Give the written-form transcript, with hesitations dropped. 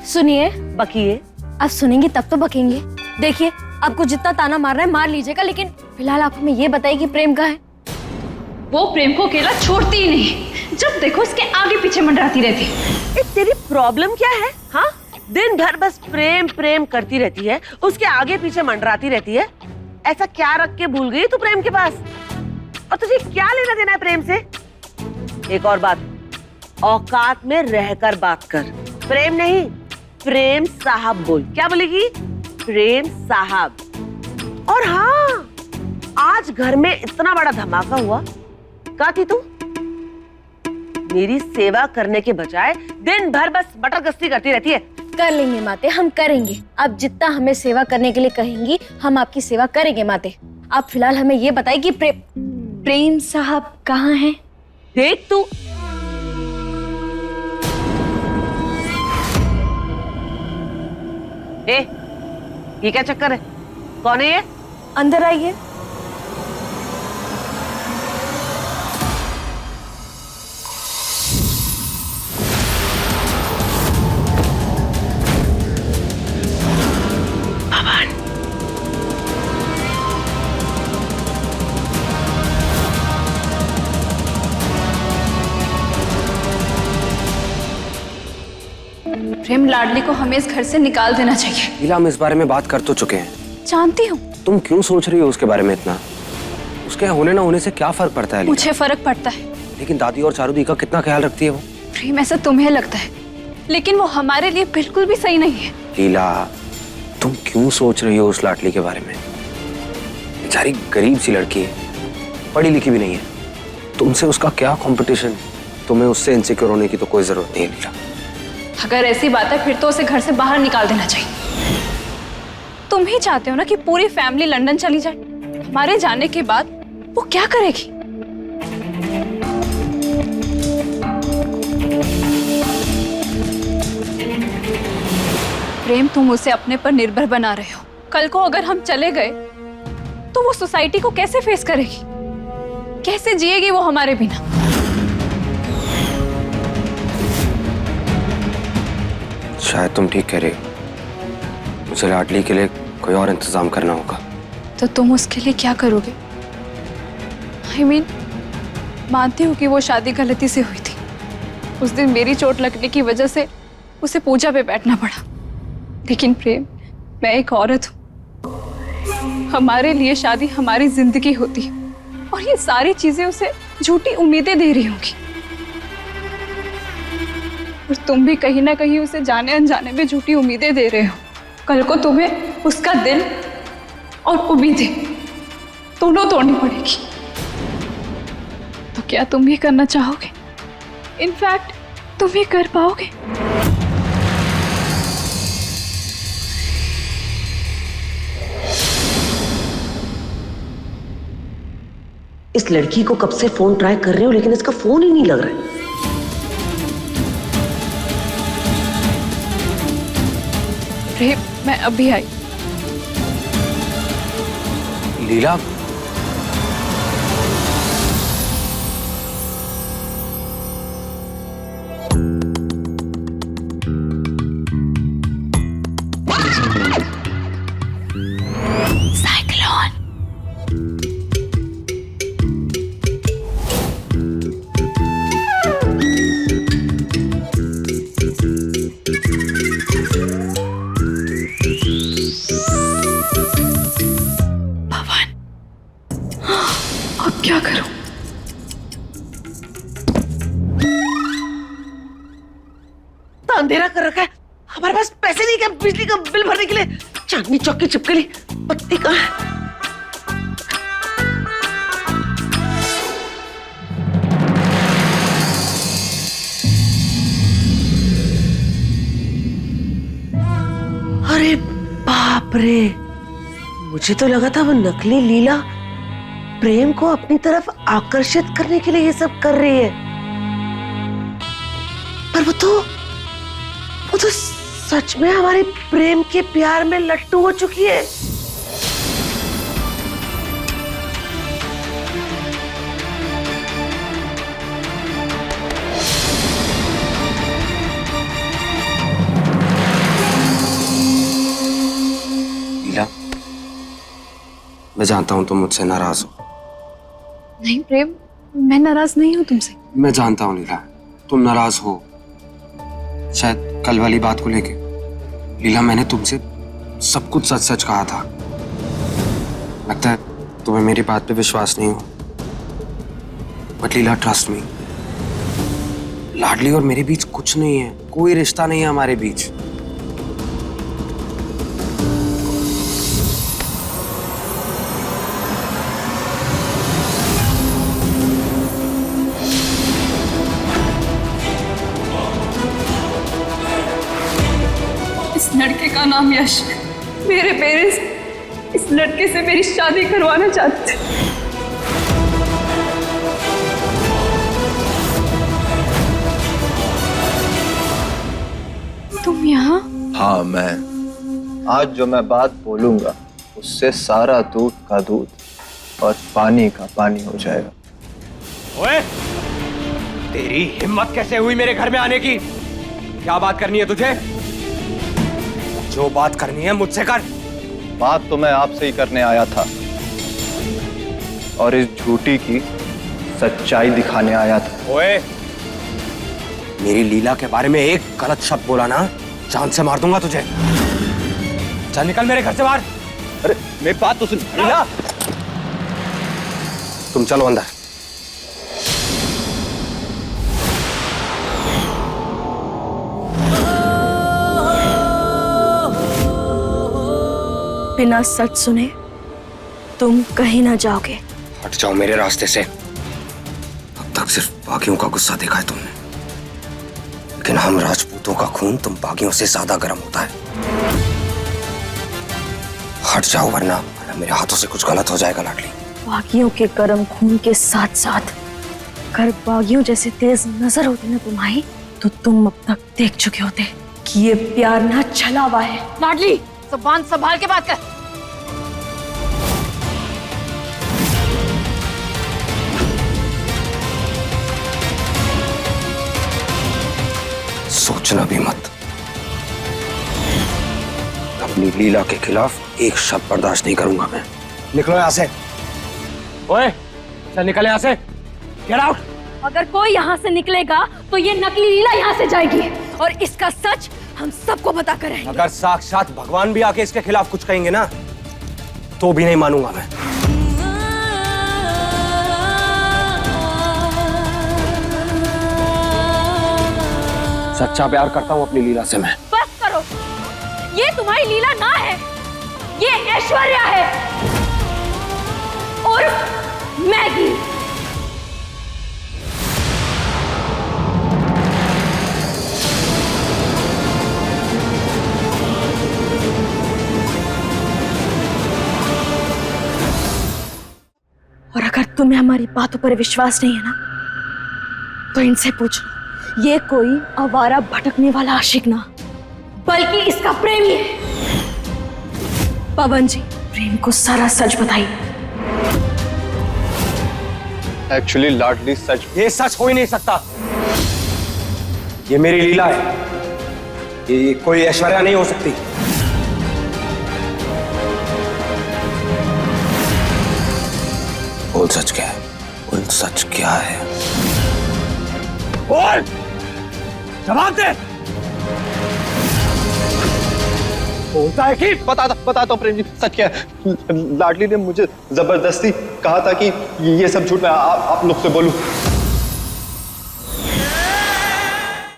सुनिए। बकिए। आप सुनेंगे तब तो बकेंगे। देखिए, आपको जितना ताना मारना है मार लीजिएगा, लेकिन फिलहाल आप हमें ये बताइए कि प्रेम कहाँ है? वो प्रेम को अकेला छोड़ती ही नहीं, जब देखो उसके आगे पीछे मंडराती रहती। तेरी प्रॉब्लम क्या है? हाँ, दिन भर बस प्रेम प्रेम करती रहती है, उसके आगे पीछे मंडराती रहती है। ऐसा क्या रख के भूल गई तू प्रेम के पास? और तुझे क्या लेना देना है प्रेम से? एक और बात, औकात में रहकर बात कर। प्रेम नहीं, प्रेम साहब बोल। क्या बोलेगी? प्रेम साहब। और हाँ, आज घर में इतना बड़ा धमाका हुआ, कहाँ थी तू? मेरी सेवा करने के बजाय दिन भर बस बटर गश्ती करती रहती है। कर लेंगे माते, हम करेंगे। आप जितना हमें सेवा करने के लिए कहेंगी हम आपकी सेवा करेंगे माते। आप फिलहाल हमें ये बताइए कि प्रेम साहब कहाँ हैं? देख तू, ये क्या चक्कर है? कौन है ये? अंदर आइए। प्रेम, लाडली को हमें इस घर से निकाल देना चाहिए। लीला, हम इस बारे में बात कर तो चुके हैं। जानती हूँ। तुम क्यों सोच रही हो उसके बारे में इतना? उसके होने ना होने से क्या फर्क पड़ता है लीला? मुझे फर्क पड़ता है। लेकिन दादी और चारूदी का कितना ख्याल रखती है वो। प्रेम, ऐसा तुम्हें लगता है, लेकिन वो हमारे लिए बिल्कुल भी सही नहीं है। लीला, तुम क्यों सोच रही हो उस लाडली के बारे में? बेचारी गरीब सी लड़की है, पढ़ी लिखी भी नहीं है। तुमसे उसका क्या कंपटीशन? तुम्हें उससे इनसिक्योर होने की तो कोई जरूरत नहीं है लीला। अगर ऐसी बात है फिर तो उसे घर से बाहर निकाल देना चाहिए। तुम ही चाहते हो ना कि पूरी फैमिली लंदन चली जाए। हमारे जाने के बाद वो क्या करेगी? प्रेम, तुम उसे अपने पर निर्भर बना रहे हो। कल को अगर हम चले गए तो वो सोसाइटी को कैसे फेस करेगी? कैसे जिएगी वो हमारे बिना? शायद तुम ठीक कह रही हो। मुझे लाडली के लिए कोई और इंतजाम करना होगा। तो तुम उसके लिए क्या करोगे? I mean, मानती हूँ कि वो शादी गलती से हुई थी। उस दिन मेरी चोट लगने की वजह से उसे पूजा पे बैठना पड़ा। लेकिन प्रेम, मैं एक औरत हूँ। हमारे लिए शादी हमारी जिंदगी होती है और ये सारी चीजें उसे झूठी उम्मीदें दे रही होंगी। और तुम भी कहीं ना कहीं उसे जाने अनजाने में झूठी उम्मीदें दे रहे हो। कल को तुम्हें उसका दिल और उम्मीदें दोनों तोड़नी पड़ेगी। तो क्या तुम ये करना चाहोगे? इनफैक्ट तुम ये कर पाओगे? इस लड़की को कब से फोन ट्राई कर रहे हो, लेकिन इसका फोन ही नहीं लग रहा है। प्रेम, मैं अभी आई। लीला, साइक्लोन। भगवान, अब क्या करूं? तो अंधेरा कर रखा है, हमारे पास पैसे नहीं क्या बिजली का बिल भरने के लिए? चांदनी चौक की चिपकली बत्ती कहाँ है? अरे बाप रे, मुझे तो लगा था वो नकली लीला प्रेम को अपनी तरफ आकर्षित करने के लिए ये सब कर रही है, पर वो तो सच में हमारे प्रेम के प्यार में लट्टू हो चुकी है। मैं जानता हूँ तुम मुझसे नाराज हो। नहीं प्रेम, मैं नाराज नहीं हूँ तुमसे। मैं जानता हूँ लीला, तुम नाराज हो, शायद कल वाली बात को लेके। लीला, मैंने तुमसे सब कुछ सच सच कहा था। लगता है तुम्हें मेरी बात पे विश्वास नहीं हो, बट लीला ट्रस्ट मी, लाडली और मेरे बीच कुछ नहीं है, कोई रिश्ता नहीं है हमारे बीच। इस लड़के का नाम यश। मेरे पेरेंट्स इस लड़के से मेरी शादी करवाना चाहते थे। तुम यहाँ? हाँ, मैं आज जो मैं बात बोलूंगा उससे सारा दूध का दूध और पानी का पानी हो जाएगा। ओए, तेरी हिम्मत कैसे हुई मेरे घर में आने की? क्या बात करनी है तुझे? जो बात करनी है मुझसे कर। बात तो मैं आपसे ही करने आया था और इस झूठी की सच्चाई दिखाने आया था। ओए, मेरी लीला के बारे में एक गलत शब्द बोला ना, जान से मार दूंगा तुझे। चल निकल मेरे घर से बाहर। अरे मेरी बात तो सुन। लीला, तुम चलो अंदर। बिना सच सुने तुम कहीं ना जाओगे। हट जाओ मेरे रास्ते से। अब तक सिर्फ बागियों का गुस्सा देखा है तुमने, लेकिन हम राजपूतों का खून तुम बागियों से ज्यादा गर्म होता है। हट जाओ वरना मेरे हाथों से कुछ गलत हो जाएगा लाडली। बागियों के गर्म खून के साथ साथ अगर बागियों जैसे तेज नजर होती ना तुम्हारी, तो तुम अब तक देख चुके होते कि ये प्यार ना छलावा है। लाडली, जुबान संभाल के बात कर। सोचना भी मत। अपनी लीला के खिलाफ एक शब्द बर्दाश्त नहीं करूंगा मैं। निकलो यहाँ से। ओए, चल निकल यहाँ से। Get out. अगर कोई यहाँ से निकलेगा तो ये नकली लीला यहाँ से जाएगी और इसका सच हम सबको बता कर रहेंगे। अगर साक्षात भगवान भी आके इसके खिलाफ कुछ कहेंगे ना, तो भी नहीं मानूंगा मैं। सच्चा प्यार करता हूँ अपनी लीला से मैं। बस करो, ये तुम्हारी लीला ना है, ये ऐश्वर्या है और मैगी। और अगर तुम्हें हमारी बातों पर विश्वास नहीं है ना, तो इनसे पूछ लो। ये कोई आवारा भटकने वाला आशिक ना, बल्कि इसका प्रेमी है। पवन जी, प्रेम को सारा सच बताइए। एक्चुअली लाडली सच। ये सच हो ही नहीं सकता। ये मेरी लीला है, ये कोई ऐश्वर्या नहीं हो सकती। बोल सच क्या है? बोल सच क्या है? बोल, जवाब दे। बोलता है कि बताता हूँ प्रेम जी, सच क्या है। लाडली ने मुझे जबरदस्ती कहा था कि ये सब झूठ मैं आप लोग से बोलूं।